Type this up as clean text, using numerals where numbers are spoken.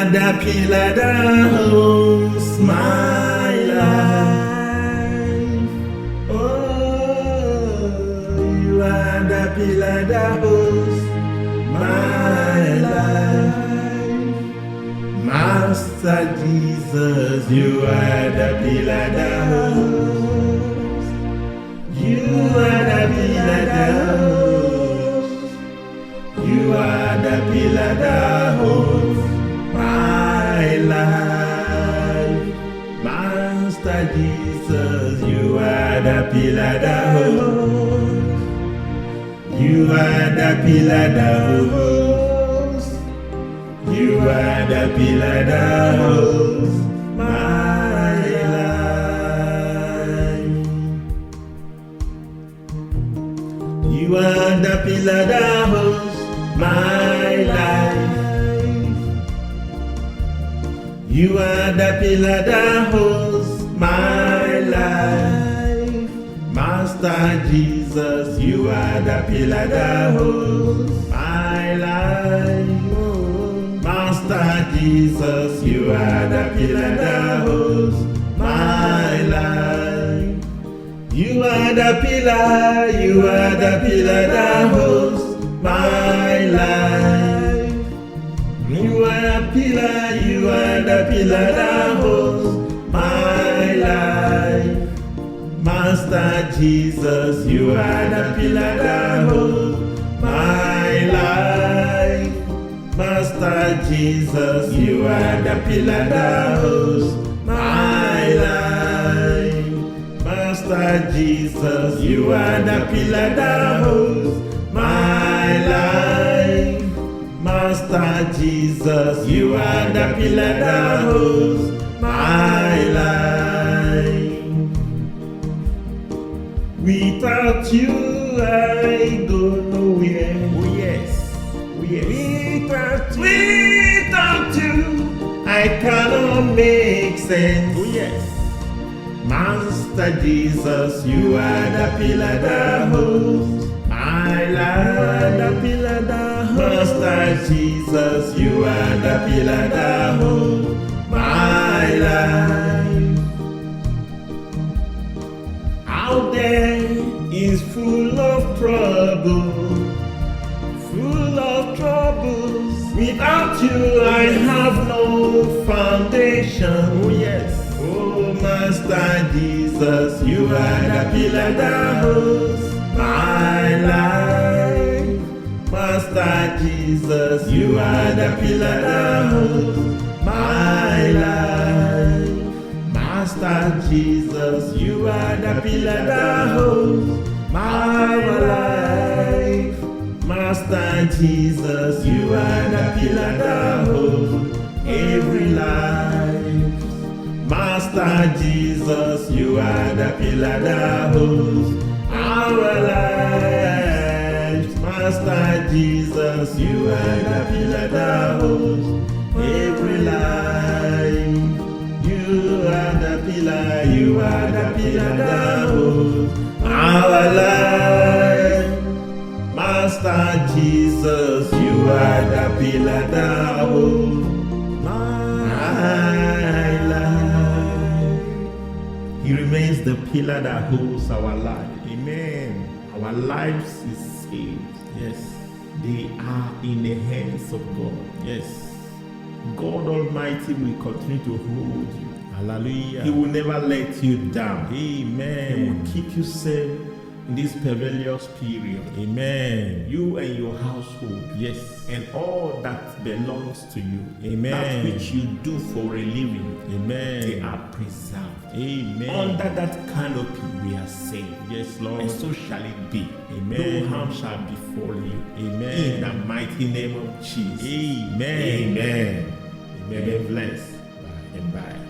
are the pillar that holds my life. Oh, you are the pillar that holds my life. Master Jesus, you are the pillar that holds. You are the pillar that holds. You are the pillar that holds my life. Master Jesus, you are the pillar that holds. You are the pillar that holds. You are the pillar that holds my life. You are the pillar that holds my life. You are the pillar that holds my life. Master Jesus, you are the pillar that holds my life. Master Jesus, you are the pillar that holds my life. You are the pillar, you are the pillar that holds my life. You are the pillar, you are the pillar that holds my life. Master Jesus, you are the pillar that holds my life. Master Jesus, you are the pillar that holds my life. Master Jesus, you are the pillar that holds my life. Master Jesus, you are the pillar that holds my life. Without you, I go nowhere. Oh yes. Oh yes. Without you, I cannot make sense. Oh yes. Master Jesus, you are the pillar that holds my life. The pillar that Master Jesus, you are the pillar that holds my life. Out there is full of trouble, full of troubles. Without you, I have no foundation. Oh yes. Oh, Master Jesus, you are the pillar that holds my life. Master Jesus, you are the pillar that holds my life. Master Jesus, you are the pillar that holds my life. Master Jesus, you are the pillar that holds every life. Master Jesus, you are the pillar that holds our lives. Master Jesus, you are the pillar that holds every life. You are the pillar, you are the pillar that holds our life. Master Jesus, you are the pillar that holds my life. He remains the pillar that holds our life. Amen. Our lives is saved. Yes. They are in the hands of God. Yes. God Almighty will continue to hold you. Hallelujah. He will never let you down. Amen. He will keep you safe in this perilous period. Amen. You and your household. Yes. And all that belongs to you. Amen. That which you do for a living. Amen. They are preserved. Amen. Under that canopy we are saved. Yes, Lord. And so shall it be. Amen. No harm shall befall you. Amen. In the mighty name of Jesus. Amen. Amen. Amen. Amen. Blessed. And bye.